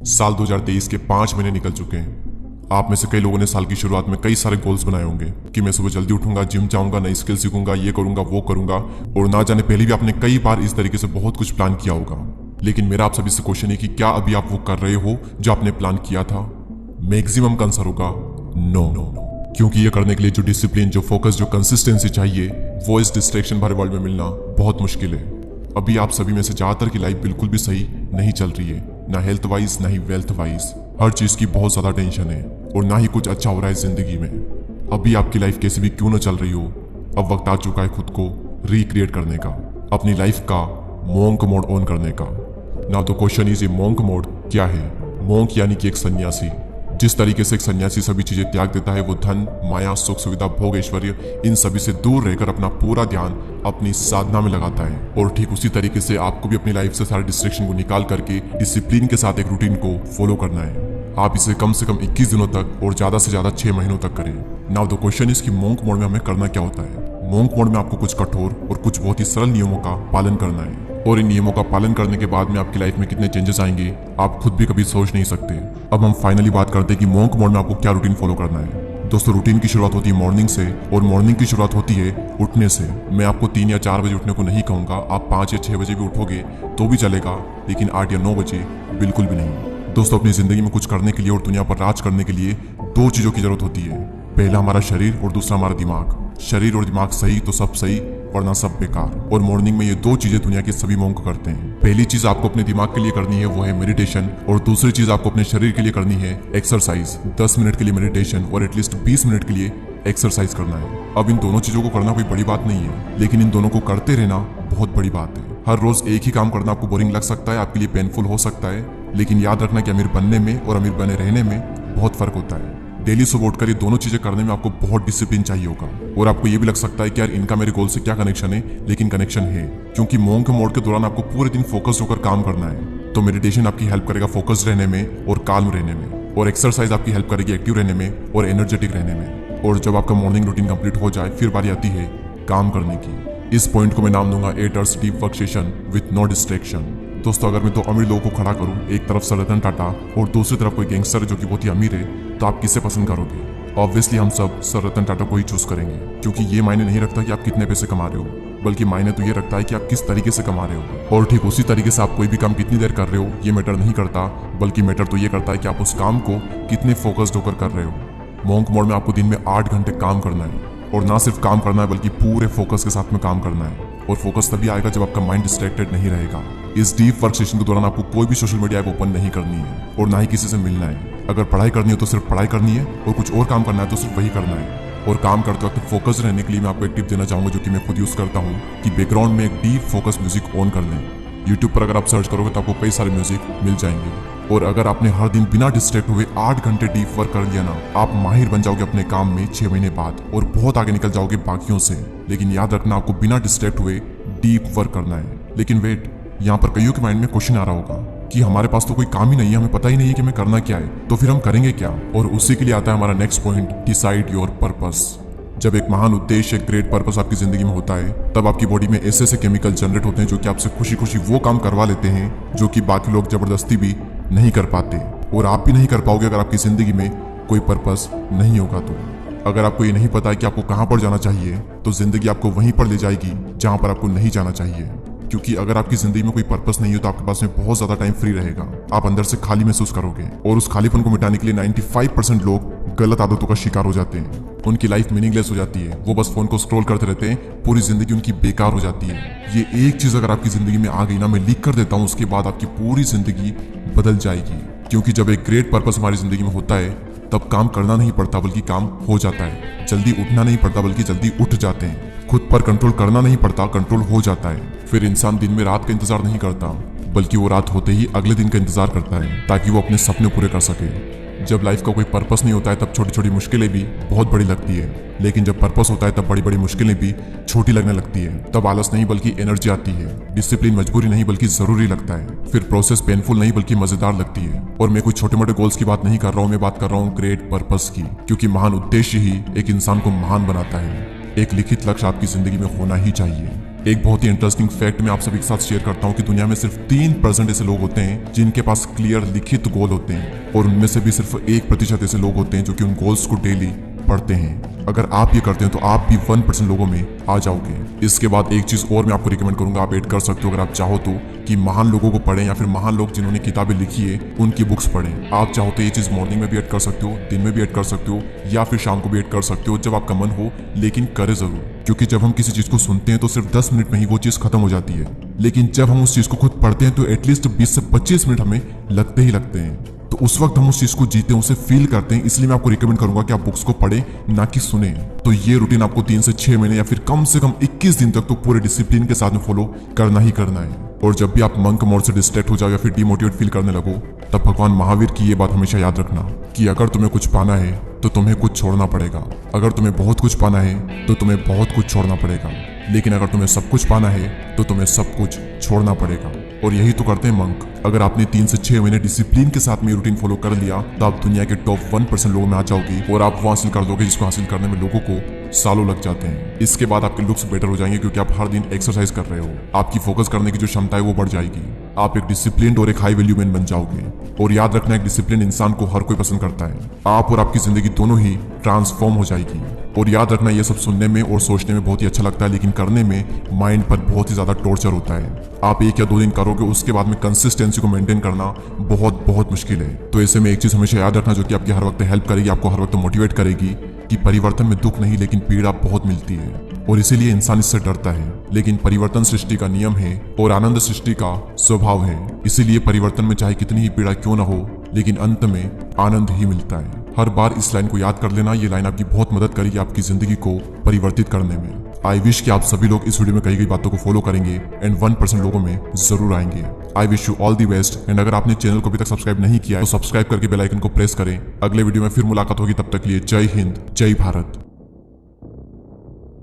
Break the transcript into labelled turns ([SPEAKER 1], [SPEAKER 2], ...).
[SPEAKER 1] साल 2023 के 5 महीने निकल चुके हैं। आप में से कई लोगों ने साल की शुरुआत में कई सारे गोल्स बनाए होंगे कि मैं सुबह जल्दी उठूंगा, जिम जाऊंगा, नई स्किल सीखूंगा, ये करूंगा, वो करूंगा। और ना जाने पहले भी आपने कई बार इस तरीके से बहुत कुछ प्लान किया होगा। लेकिन मेरा आप सभी से क्वेश्चन है कि क्या अभी आप वो कर रहे हो जो आपने प्लान किया था? मैक्सिमम का आंसर होगा नो। क्योंकि ये करने के लिए जो डिसिप्लिन, जो फोकस, जो कंसिस्टेंसी चाहिए, वो इस डिस्ट्रैक्शन भरे वर्ल्ड में मिलना बहुत मुश्किल है। अभी आप सभी में से ज्यादातर की लाइफ बिल्कुल भी सही नहीं चल रही है, ना हेल्थ वाइज ना ही वेल्थ वाइज। हर चीज की बहुत ज्यादा टेंशन है और ना ही कुछ अच्छा हो रहा है जिंदगी में। अभी आपकी लाइफ कैसी भी क्यों ना चल रही हो, अब वक्त आ चुका है खुद को रिक्रिएट करने का, अपनी लाइफ का मोंक मोड ऑन करने का। नाउ द क्वेश्चन इज, ये मोंक मोड क्या है? मोंक यानी कि एक सन्यासी। जिस तरीके से एक सन्यासी सभी चीजें त्याग देता है, वो धन, माया, सुख, सुविधा, भोग, ऐश्वर्य, इन सभी से दूर रहकर अपना पूरा ध्यान अपनी साधना में लगाता है। और ठीक उसी तरीके से आपको भी अपनी लाइफ से सारे डिस्ट्रैक्शन को निकाल करके डिसिप्लिन के साथ एक रूटीन को फॉलो करना है। आप इसे कम से कम 21 दिनों तक और ज्यादा से ज्यादा 6 महीनों तक करें। नाउ द क्वेश्चन इज कि मोंक मोड में हमें करना क्या होता है? मोंक मोड में आपको कुछ कठोर और कुछ बहुत ही सरल नियमों का पालन करना है। और इन नियमों का पालन करने के बाद में आपकी लाइफ में कितने चेंजेस आएंगे आप खुद भी कभी सोच नहीं सकते। अब हम फाइनली बात करते हैं कि मोंक मोड में आपको क्या रूटीन फॉलो करना है। दोस्तों, रूटीन की शुरुआत होती है मॉर्निंग से, और मॉर्निंग की शुरुआत होती है उठने से। मैं आपको 3 या 4 बजे उठने को नहीं कहूंगा, आप 5 या 6 बजे भी उठोगे तो भी चलेगा, लेकिन 8 या 9 बजे बिल्कुल भी नहीं। दोस्तों, अपनी जिंदगी में कुछ करने के लिए और दुनिया पर राज करने के लिए 2 चीजों की जरूरत होती है। पहला हमारा शरीर और दूसरा हमारा दिमाग। शरीर और दिमाग सही तो सब सही, वरना सब बेकार। और मॉर्निंग में ये 2 चीजें दुनिया के सभी मोंक करते हैं। पहली चीज आपको अपने दिमाग के लिए करनी है, वो है मेडिटेशन। और दूसरी चीज आपको अपने शरीर के लिए करनी है एक्सरसाइज। 10 मिनट के लिए मेडिटेशन और एटलीस्ट 20 मिनट के लिए एक्सरसाइज करना है। अब इन दोनों चीजों को करना कोई बड़ी बात नहीं है, लेकिन इन दोनों को करते रहना बहुत बड़ी बात है। हर रोज एक ही काम करना आपको बोरिंग लग सकता है, आपके लिए पेनफुल हो सकता है, लेकिन याद रखना कि अमीर बनने में और अमीर बने रहने में बहुत फर्क होता है। डेली सुबह उठकर ये दोनों चीजें करने में आपको बहुत डिसिप्लिन चाहिए होगा। और आपको ये भी लग सकता है कि यार इनका मेरे गोल से क्या कनेक्शन है, लेकिन कनेक्शन है, क्योंकि मोंक मोड के दौरान आपको पूरे दिन फोकस होकर काम करना है। तो मेडिटेशन आपकी हेल्प करेगा फोकस रहने में और काल्म रहने में, और एक्सरसाइज आपकी हेल्प करेगी एक्टिव रहने में और एनर्जेटिक रहने में। और जब आपका मॉर्निंग रूटीन कंप्लीट हो जाए, फिर बारी आती है काम करने की। इस पॉइंट को मैं नाम दूंगा 8 hours deep work session with no distraction. दोस्तों, अगर मैं 2 अमीर लोगों को खड़ा करूं, एक तरफ सर रतन टाटा और दूसरी तरफ कोई गैंगस्टर जो कि बहुत ही अमीर है, तो आप किसे पसंद करोगे? ऑब्वियसली हम सब सर रतन टाटा को ही चूज करेंगे, क्योंकि ये मायने नहीं रखता कि आप कितने पैसे कमा रहे हो, बल्कि मायने तो ये रखता है कि आप किस तरीके से कमा रहे हो। और ठीक उसी तरीके से आप कोई भी काम कितनी देर कर रहे हो ये मैटर नहीं करता, बल्कि मैटर तो ये करता है कि आप उस काम को कितने फोकस्ड होकर कर रहे हो। मोंक मोड में आपको दिन में 8 घंटे काम करना है, और ना सिर्फ काम करना है बल्कि पूरे फोकस के साथ में काम करना है। और फोकस तभी आएगा जब आपका माइंड डिस्ट्रैक्टेड नहीं रहेगा। इस डीप वर्क सेशन के दौरान आपको कोई भी सोशल मीडिया ऐप ओपन नहीं करनी है, और ना ही किसी से मिलना है। अगर पढ़ाई करनी है तो सिर्फ पढ़ाई करनी है, और कुछ और काम करना है तो सिर्फ वही करना है। और काम करते वक्त फोकस रहने के लिए मैं आपको एक टिप देना चाहूंगा, जो कि मैं खुद यूज करता हूँ, कि बैकग्राउंड में एक डीप फोकस म्यूजिक ऑन कर लें। यूट्यूब पर अगर आप सर्च करोगे तो आपको कई सारे म्यूजिक मिल जाएंगे। और अगर आपने हर दिन बिना डिस्ट्रैक्ट हुए 8 घंटे डीप वर्क कर लिया ना, आप माहिर बन जाओगे अपने काम में 6 महीने बाद, और बहुत आगे निकल जाओगे बाकियों से। लेकिन याद रखना, आपको बिना डिस्ट्रैक्ट हुए डीप वर्क करना है। लेकिन वेट, यहाँ पर कईयों के माइंड में क्वेश्चन आ रहा होगा कि हमारे पास तो कोई काम ही नहीं है, हमें पता ही नहीं है कि हमें करना क्या है, तो फिर हम करेंगे क्या? और उसी के लिए आता है हमारा next point, decide your purpose. जब एक महान उद्देश्य, एक ग्रेट पर्पस आपकी जिंदगी में होता है, तब आपकी बॉडी में ऐसे ऐसे केमिकल जनरेट होते हैं जो कि आपसे खुशी खुशी वो काम करवा लेते हैं जो कि बाकी लोग जबरदस्ती भी नहीं कर पाते। और आप भी नहीं कर पाओगे अगर आपकी जिंदगी में कोई पर्पस नहीं होगा तो। अगर आपको ये नहीं पता है कि आपको कहां पर जाना चाहिए, तो जिंदगी आपको वहीं पर ले जाएगी जहां पर आपको नहीं जाना चाहिए। क्योंकि अगर आपकी जिंदगी में कोई पर्पस नहीं हो तो आपके पास में बहुत ज्यादा टाइम फ्री रहेगा, आप अंदर से खाली महसूस करोगे। और उस खालीपन को मिटाने के लिए 95% लोग गलत आदतों का शिकार हो जाते हैं। उनकी लाइफ मीनिंगलेस हो जाती है, वो बस फोन को स्क्रॉल करते रहते हैं, पूरी जिंदगी उनकी बेकार हो जाती है। ये एक चीज अगर आपकी जिंदगी में आ गई ना, मैं लिख कर देता हूँ, उसके बाद आपकी पूरी जिंदगी बदल जाएगी। क्योंकि जब एक ग्रेट पर्पस हमारी जिंदगी में होता है, तब काम करना नहीं पड़ता बल्कि काम हो जाता है। जल्दी उठना नहीं पड़ता बल्कि जल्दी उठ जाते हैं। खुद पर कंट्रोल करना नहीं पड़ता, कंट्रोल हो जाता है। फिर इंसान दिन में रात का इंतजार नहीं करता, बल्कि वो रात होते ही अगले दिन का इंतजार करता है, ताकि वो अपने सपने पूरे कर सके। जब लाइफ का कोई पर्पस नहीं होता है, तब छोटी छोटी मुश्किलें भी बहुत बड़ी लगती है, लेकिन जब पर्पस होता है तब बड़ी बड़ी मुश्किलें भी छोटी लगने लगती है। तब आलस नहीं बल्कि एनर्जी आती है, डिसिप्लिन मजबूरी नहीं बल्कि जरूरी लगता है, फिर प्रोसेस पेनफुल नहीं बल्कि मजेदार लगती है। और मैं कोई छोटे मोटे गोल्स की बात नहीं कर रहा हूँ, मैं बात कर रहा हूँ ग्रेट पर्पस की, क्योंकि महान उद्देश्य ही एक इंसान को महान बनाता है। एक लिखित लक्ष्य आपकी जिंदगी में होना ही चाहिए। एक बहुत ही इंटरेस्टिंग फैक्ट मैं आप सभी के साथ शेयर करता हूँ कि दुनिया में सिर्फ 3% ऐसे लोग होते हैं जिनके पास क्लियर लिखित गोल होते हैं, और उनमें से भी सिर्फ 1% ऐसे लोग होते हैं जो कि उन गोल्स को डेली पढ़ते हैं। अगर आप ये करते हैं तो आप भी 1% लोगों में आ जाओगे। इसके बाद एक चीज और मैं आपको रिकमेंड करूंगा, आप ऐड कर सकते हो अगर आप चाहो तो, कि महान लोगों को पढ़ें या फिर महान लोग जिन्होंने किताबें लिखी है उनकी बुक्स पढ़ें। आप चाहो तो ये चीज मॉर्निंग में भी ऐड कर सकते हो, दिन में भी ऐड कर सकते हो, या फिर शाम को भी ऐड कर सकते हो, जब आपका मन हो, लेकिन करे जरूर। क्योंकि जब हम किसी चीज को सुनते हैं तो सिर्फ 10 मिनट में ही वो चीज खत्म हो जाती है, लेकिन जब हम उस चीज को खुद पढ़ते हैं तो एटलीस्ट 20 से 25 मिनट हमें लगते ही लगते हैं। तो उस वक्त हम उस चीज को जीते हैं, उसे फील करते हैं। इसलिए मैं आपको रिकमेंड करूंगा कि आप बुक्स को पढ़ें, ना कि सुने। तो ये रूटीन आपको 3 से 6 महीने या फिर कम से कम 21 दिन तक तो पूरे डिसिप्लिन के साथ में फॉलो करना ही करना है। और जब भी आप मंक मोड से डिस्ट्रैक्ट हो जाओ या फिर डिमोटिवेट फील करने लगो, तब भगवान महावीर की ये बात हमेशा याद रखना कि अगर तुम्हें कुछ पाना है तो तुम्हें कुछ छोड़ना पड़ेगा। अगर तुम्हें बहुत कुछ पाना है तो तुम्हें बहुत कुछ छोड़ना पड़ेगा, लेकिन अगर तुम्हें सब कुछ पाना है तो तुम्हें सब कुछ छोड़ना पड़ेगा। और यही तो करते हैं मंक। अगर आपने 3 से 6 महीने डिसिप्लिन के साथ में रूटीन फॉलो कर लिया तो आप दुनिया के टॉप 1% लोगों में आ जाओगे, और आप वो हासिल कर दोगे जिसको हासिल करने में लोगों को सालों लग जाते हैं। इसके बाद आपके लुक्स बेटर हो जाएंगे क्योंकि आप हर दिन एक्सरसाइज कर रहे हो। आपकी फोकस करने की जो क्षमता है वो बढ़ जाएगी। आप एक डिसिप्लिन और एक हाई वैल्यू मैन बन जाओगे। और याद रखना, एक डिसिप्लिन इंसान को हर कोई पसंद करता है। आप और आपकी जिंदगी दोनों ही ट्रांसफॉर्म हो जाएगी। और याद रखना, ये सब सुनने में और सोचने में बहुत ही अच्छा लगता है, लेकिन करने में माइंड पर बहुत ही ज्यादा टॉर्चर होता है। आप 1 या 2 दिन करोगे, उसके बाद में कंसिस्टेंसी को मेंटेन करना बहुत बहुत मुश्किल है। तो ऐसे में एक चीज हमेशा याद रखना जो कि आपकी हर वक्त हेल्प करेगी, आपको हर वक्त मोटिवेट करेगी, कि परिवर्तन में दुख नहीं लेकिन पीड़ा बहुत मिलती है, और इसीलिए इंसान इससे डरता है। लेकिन परिवर्तन सृष्टि का नियम है और आनंद सृष्टि का स्वभाव है। इसीलिए परिवर्तन में चाहे कितनी ही पीड़ा क्यों ना हो, लेकिन अंत में आनंद ही मिलता है। हर बार इस लाइन को याद कर लेना, ये लाइन आपकी बहुत मदद करेगी आपकी जिंदगी को परिवर्तित करने में। आई विश कि आप सभी लोग इस वीडियो में कही गई बातों को फॉलो करेंगे एंड 1% लोगों में जरूर आएंगे। I wish you all the best. And अगर आपने चैनल को अभी तक सब्सक्राइब नहीं किया है तो सब्सक्राइब करके बेल आइकन को प्रेस करें। अगले वीडियो में फिर मुलाकात होगी, तब तक के लिए जय हिंद, जय भारत।